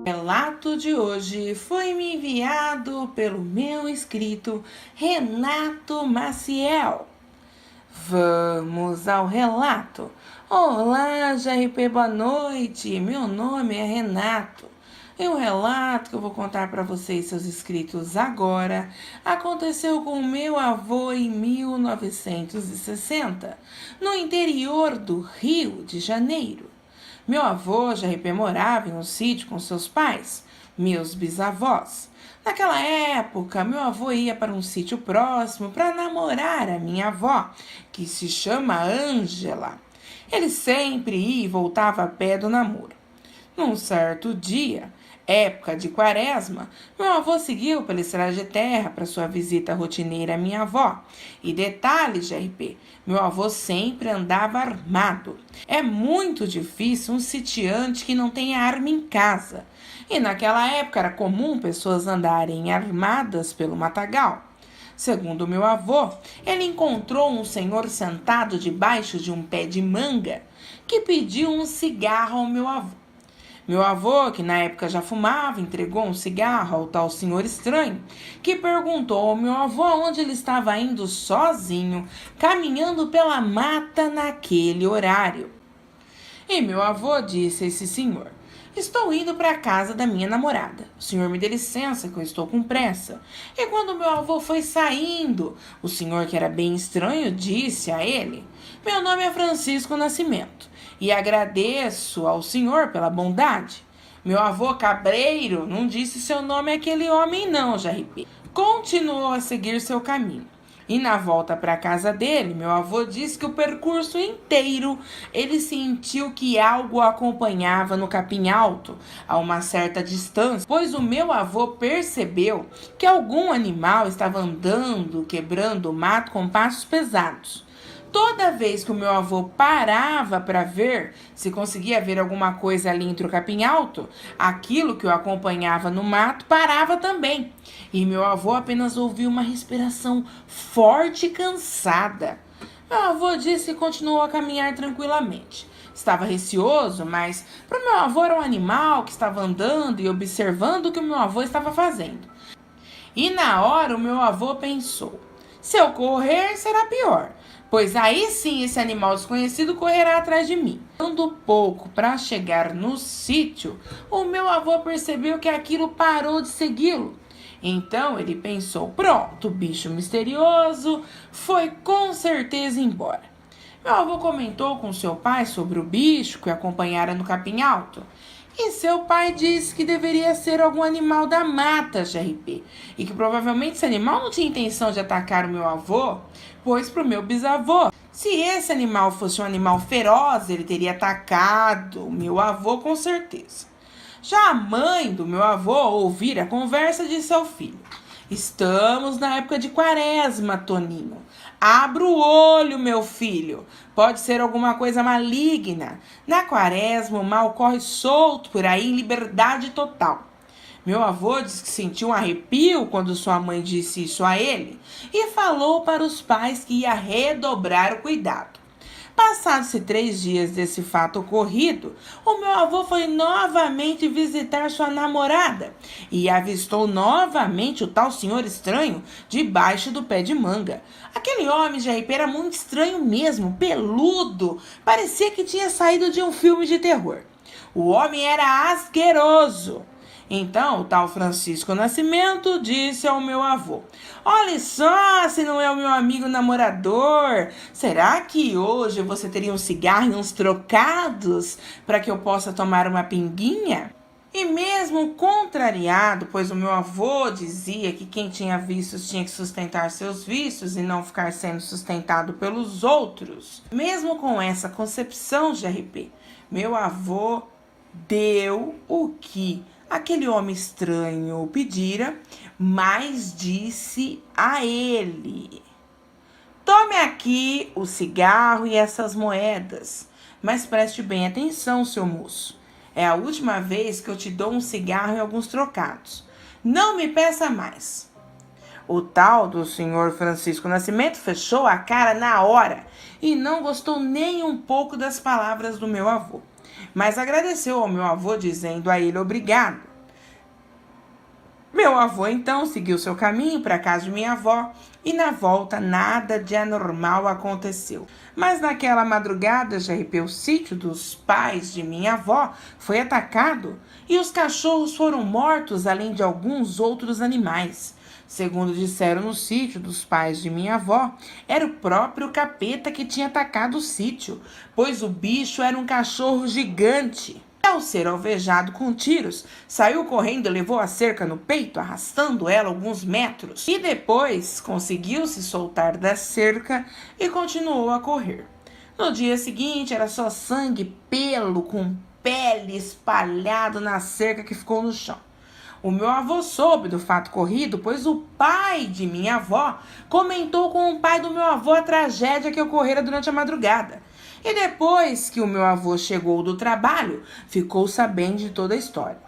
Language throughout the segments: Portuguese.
O relato de hoje foi me enviado pelo meu inscrito Renato Maciel. Vamos ao relato. Olá, JRP, boa noite. Meu nome é Renato. E o relato que eu vou contar para vocês, seus inscritos, agora, aconteceu com meu avô em 1960, no interior do Rio de Janeiro. Meu avô, JRP, morava em um sítio com seus pais, meus bisavós. Naquela época, meu avô ia para um sítio próximo para namorar a minha avó, que se chama Ângela. Ele sempre ia e voltava a pé do namoro. Num certo dia, época de quaresma, meu avô seguiu pela estrada de terra para sua visita rotineira à minha avó. E detalhe, JRP, meu avô sempre andava armado. É muito difícil um sitiante que não tenha arma em casa. E naquela época era comum pessoas andarem armadas pelo matagal. Segundo meu avô, ele encontrou um senhor sentado debaixo de um pé de manga que pediu um cigarro ao meu avô. Meu avô, que na época já fumava, entregou um cigarro ao tal senhor estranho, que perguntou ao meu avô onde ele estava indo sozinho, caminhando pela mata naquele horário. E meu avô disse a esse senhor: estou indo para a casa da minha namorada. O senhor me dê licença que eu estou com pressa. E quando meu avô foi saindo, o senhor, que era bem estranho, disse a ele: meu nome é Francisco Nascimento e agradeço ao senhor pela bondade. Meu avô cabreiro não disse seu nome àquele homem não, JRP. Continuou a seguir seu caminho. E na volta para a casa dele, meu avô disse que o percurso inteiro ele sentiu que algo o acompanhava no capim alto, a uma certa distância, pois o meu avô percebeu que algum animal estava andando, quebrando o mato com passos pesados. Toda vez que o meu avô parava para ver se conseguia ver alguma coisa ali entre o capim alto, aquilo que o acompanhava no mato parava também. E meu avô apenas ouvia uma respiração forte e cansada. Meu avô disse que continuou a caminhar tranquilamente. Estava receoso, mas para o meu avô era um animal que estava andando e observando o que o meu avô estava fazendo. E na hora o meu avô pensou: se eu correr, será pior, pois aí sim esse animal desconhecido correrá atrás de mim. Andando pouco para chegar no sítio, o meu avô percebeu que aquilo parou de segui-lo. Então ele pensou: pronto, o bicho misterioso foi com certeza embora. Meu avô comentou com seu pai sobre o bicho que o acompanhara no capim alto. E seu pai disse que deveria ser algum animal da mata, JRP, e que provavelmente esse animal não tinha intenção de atacar o meu avô, pois para o meu bisavô, se esse animal fosse um animal feroz, ele teria atacado o meu avô com certeza. Já a mãe do meu avô ouvira a conversa disse ao filho: estamos na época de quaresma, Toninho. Abra o olho, meu filho. Pode ser alguma coisa maligna. Na quaresma, o mal corre solto por aí em liberdade total. Meu avô disse que sentiu um arrepio quando sua mãe disse isso a ele e falou para os pais que ia redobrar o cuidado. Passados-se 3 dias desse fato ocorrido, o meu avô foi novamente visitar sua namorada e avistou novamente o tal senhor estranho debaixo do pé de manga. Aquele homem de RP era muito estranho mesmo, peludo, parecia que tinha saído de um filme de terror. O homem era asqueroso. Então, o tal Francisco Nascimento disse ao meu avô: olha só, se não é o meu amigo namorador, será que hoje você teria um cigarro e uns trocados para que eu possa tomar uma pinguinha? E mesmo contrariado, pois o meu avô dizia que quem tinha vícios tinha que sustentar seus vícios e não ficar sendo sustentado pelos outros, mesmo com essa concepção de RP, meu avô deu o que aquele homem estranho pedira, mas disse a ele: tome aqui o cigarro e essas moedas, mas preste bem atenção, seu moço. É a última vez que eu te dou um cigarro e alguns trocados. Não me peça mais. O tal do senhor Francisco Nascimento fechou a cara na hora e não gostou nem um pouco das palavras do meu avô, mas agradeceu ao meu avô, dizendo a ele obrigado. Meu avô então seguiu seu caminho para a casa de minha avó e na volta nada de anormal aconteceu. Mas naquela madrugada, o sítio dos pais de minha avó foi atacado e os cachorros foram mortos, além de alguns outros animais. Segundo disseram no sítio dos pais de minha avó, era o próprio capeta que tinha atacado o sítio, pois o bicho era um cachorro gigante. Ao ser alvejado com tiros, saiu correndo e levou a cerca no peito, arrastando ela alguns metros. E depois conseguiu se soltar da cerca e continuou a correr. No dia seguinte, era só sangue, pelo com pele espalhado na cerca que ficou no chão. O meu avô soube do fato corrido, pois o pai de minha avó comentou com o pai do meu avô a tragédia que ocorrera durante a madrugada. E depois que o meu avô chegou do trabalho, ficou sabendo de toda a história.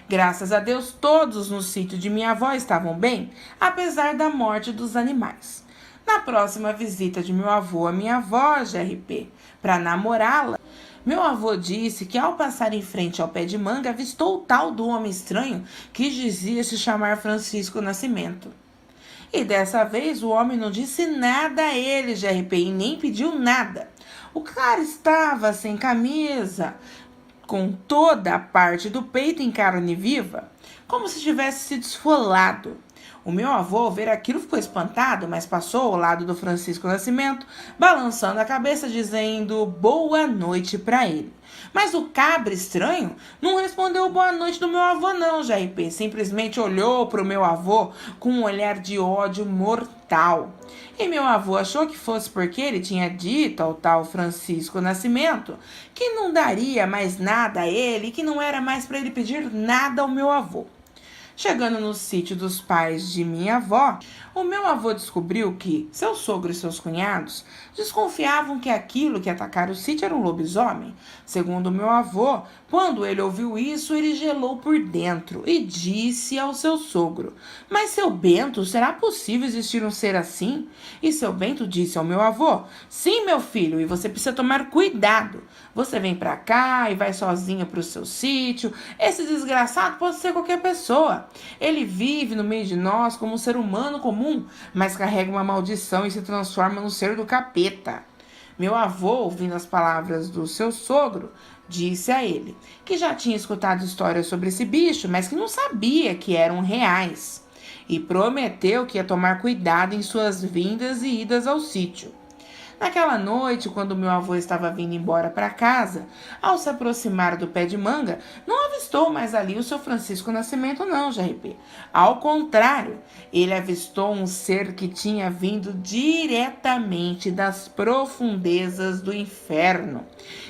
Graças a Deus, todos no sítio de minha avó estavam bem, apesar da morte dos animais. Na próxima visita de meu avô à minha avó, GRP, para namorá-la, meu avô disse que ao passar em frente ao pé de manga, avistou o tal do homem estranho que dizia se chamar Francisco Nascimento. E dessa vez o homem não disse nada a ele, GRP, e nem pediu nada. O cara estava sem camisa, com toda a parte do peito em carne viva, como se tivesse sido esfolado. O meu avô, ao ver aquilo, ficou espantado, mas passou ao lado do Francisco Nascimento, balançando a cabeça, dizendo boa noite para ele. Mas o cabra estranho não respondeu boa noite do meu avô não, JP. Simplesmente olhou para o meu avô com um olhar de ódio mortal. E meu avô achou que fosse porque ele tinha dito ao tal Francisco Nascimento que não daria mais nada a ele e que não era mais para ele pedir nada ao meu avô. Chegando no sítio dos pais de minha avó, o meu avô descobriu que seu sogro e seus cunhados desconfiavam que aquilo que atacara o sítio era um lobisomem. Segundo o meu avô, quando ele ouviu isso, ele gelou por dentro e disse ao seu sogro: mas seu Bento, será possível existir um ser assim? E seu Bento disse ao meu avô: sim, meu filho, e você precisa tomar cuidado. Você vem pra cá e vai sozinho pro seu sítio. Esse desgraçado pode ser qualquer pessoa. Ele vive no meio de nós como um ser humano comum, mas carrega uma maldição e se transforma no ser do capeta. Meu avô, ouvindo as palavras do seu sogro, disse a ele que já tinha escutado histórias sobre esse bicho, mas que não sabia que eram reais. E prometeu que ia tomar cuidado em suas vindas e idas ao sítio. Naquela noite, quando meu avô estava vindo embora para casa, ao se aproximar do pé de manga, não avistou mais ali o seu Francisco Nascimento não, JP. Ao contrário, ele avistou um ser que tinha vindo diretamente das profundezas do inferno.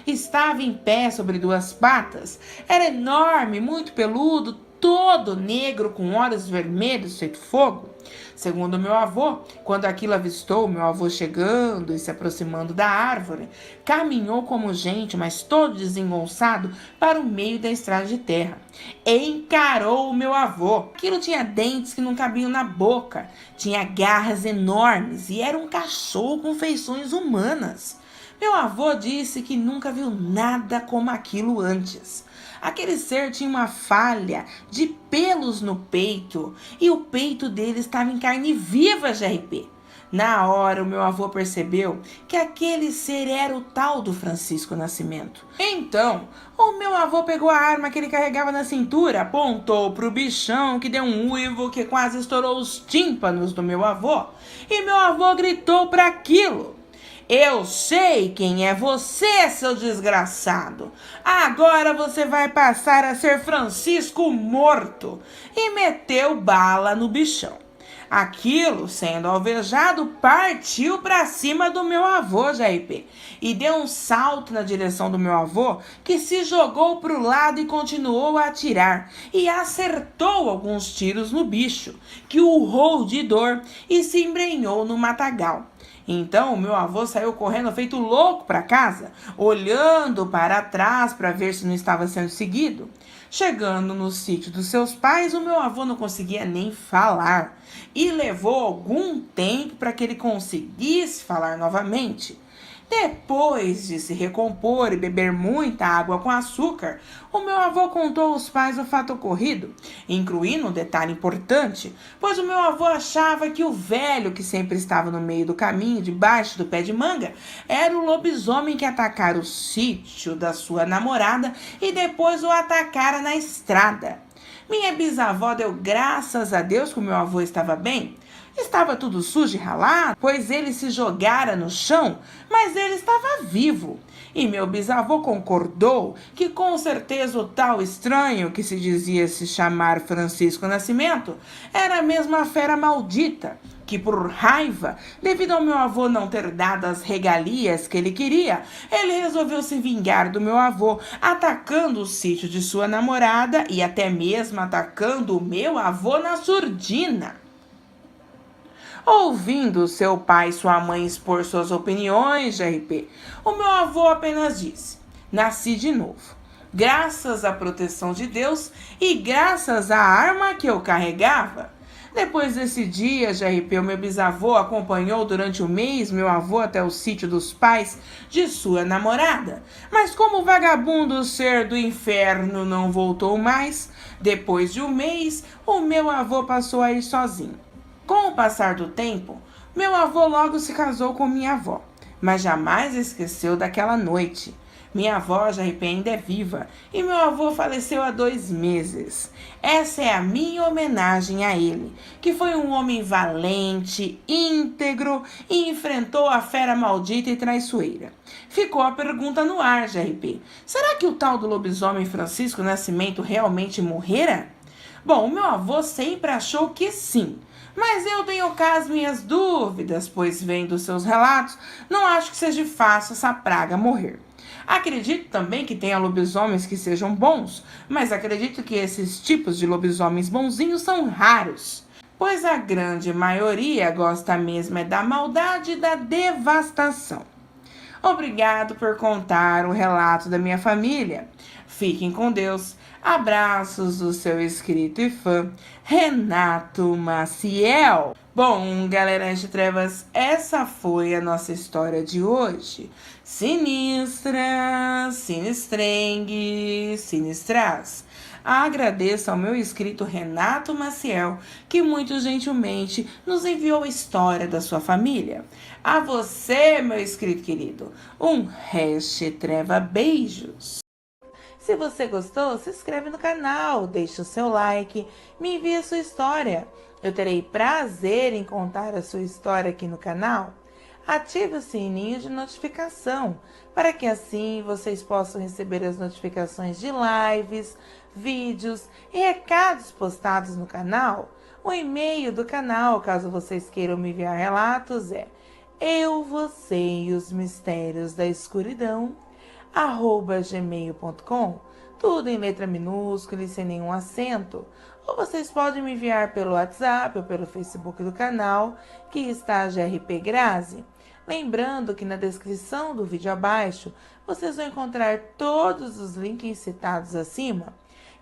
Estava em pé sobre duas patas, era enorme, muito peludo, todo negro, com olhos vermelhos feito fogo. Segundo meu avô, quando aquilo avistou meu avô chegando e se aproximando da árvore, caminhou como gente, mas todo desengonçado, para o meio da estrada de terra. Encarou o meu avô. Aquilo tinha dentes que não cabiam na boca, tinha garras enormes e era um cachorro com feições humanas. Meu avô disse que nunca viu nada como aquilo antes. Aquele ser tinha uma falha de pelos no peito e o peito dele estava em carne viva, GRP. Na hora, o meu avô percebeu que aquele ser era o tal do Francisco Nascimento. Então, o meu avô pegou a arma que ele carregava na cintura, apontou para o bichão que deu um uivo que quase estourou os tímpanos do meu avô. E meu avô gritou para aquilo: eu sei quem é você, seu desgraçado. Agora você vai passar a ser Francisco morto. E meteu bala no bichão. Aquilo, sendo alvejado, partiu para cima do meu avô, JP, e deu um salto na direção do meu avô, que se jogou para o lado e continuou a atirar, e acertou alguns tiros no bicho, que urrou de dor e se embrenhou no matagal. Então o meu avô saiu correndo feito louco para casa, olhando para trás para ver se não estava sendo seguido. Chegando no sítio dos seus pais, o meu avô não conseguia nem falar e levou algum tempo para que ele conseguisse falar novamente. Depois de se recompor e beber muita água com açúcar, o meu avô contou aos pais o fato ocorrido, incluindo um detalhe importante, pois o meu avô achava que o velho que sempre estava no meio do caminho, debaixo do pé de manga, era o lobisomem que atacara o sítio da sua namorada e depois o atacara na estrada. Minha bisavó deu graças a Deus que o meu avô estava bem. Estava tudo sujo e ralado, pois ele se jogara no chão, mas ele estava vivo. E meu bisavô concordou que com certeza o tal estranho que se dizia se chamar Francisco Nascimento era mesmo a fera maldita, que por raiva, devido ao meu avô não ter dado as regalias que ele queria, ele resolveu se vingar do meu avô, atacando o sítio de sua namorada e até mesmo atacando o meu avô na surdina. Ouvindo seu pai e sua mãe expor suas opiniões, GRP, o meu avô apenas disse: nasci de novo, graças à proteção de Deus e graças à arma que eu carregava. Depois desse dia, GRP, o meu bisavô acompanhou durante o mês meu avô até o sítio dos pais de sua namorada. Mas como o vagabundo ser do inferno não voltou mais, depois de um mês, o meu avô passou a ir sozinho. Com o passar do tempo, meu avô logo se casou com minha avó, mas jamais esqueceu daquela noite. Minha avó já ainda é viva e meu avô faleceu há 2 meses. Essa é a minha homenagem a ele, que foi um homem valente, íntegro e enfrentou a fera maldita e traiçoeira. Ficou a pergunta no ar, GRP. Será que o tal do lobisomem Francisco Nascimento realmente morrera? Bom, o meu avô sempre achou que sim. Mas eu tenho cá as minhas dúvidas, pois vendo seus relatos, não acho que seja fácil essa praga morrer. Acredito também que tenha lobisomens que sejam bons, mas acredito que esses tipos de lobisomens bonzinhos são raros, pois a grande maioria gosta mesmo é da maldade e da devastação. Obrigado por contar o relato da minha família. Fiquem com Deus. Abraços do seu inscrito e fã, Renato Maciel. Bom, galera de trevas, essa foi a nossa história de hoje. Sinistra, sinistrengue, sinistras. Agradeço ao meu inscrito Renato Maciel, que muito gentilmente nos enviou a história da sua família. A você, meu inscrito querido, um treva beijos. Se você gostou, se inscreve no canal, deixe o seu like, me envie a sua história. Eu terei prazer em contar a sua história aqui no canal. Ative o sininho de notificação, para que assim vocês possam receber as notificações de lives, vídeos e recados postados no canal. O e-mail do canal, caso vocês queiram me enviar relatos, é eu, você e os mistérios da escuridão, @gmail.com, tudo em letra minúscula e sem nenhum acento. Ou vocês podem me enviar pelo WhatsApp ou pelo Facebook do canal, que está GRP Grazi. Lembrando que na descrição do vídeo abaixo, vocês vão encontrar todos os links citados acima,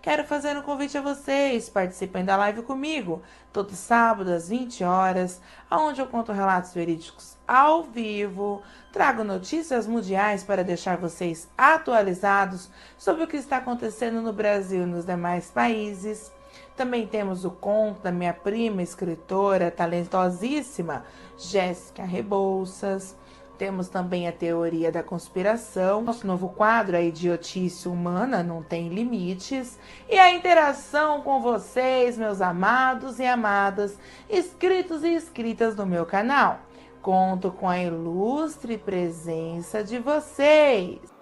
quero fazer um convite a vocês. Participem da live comigo, todo sábado às 20 horas, onde eu conto relatos verídicos ao vivo, trago notícias mundiais para deixar vocês atualizados sobre o que está acontecendo no Brasil e nos demais países. Também temos o conto da minha prima, escritora talentosíssima, Jéssica Rebouças. Temos também a teoria da conspiração, nosso novo quadro, a idiotice humana não tem limites, e a interação com vocês, meus amados e amadas, inscritos e inscritas do meu canal. Conto com a ilustre presença de vocês.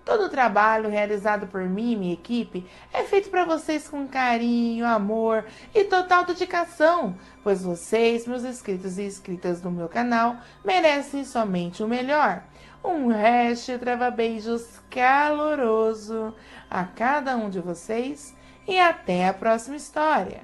Todo o trabalho realizado por mim e minha equipe é feito para vocês com carinho, amor e total dedicação, pois vocês, meus inscritos e inscritas do meu canal, merecem somente o melhor. Um resto trava-beijos caloroso a cada um de vocês e até a próxima história.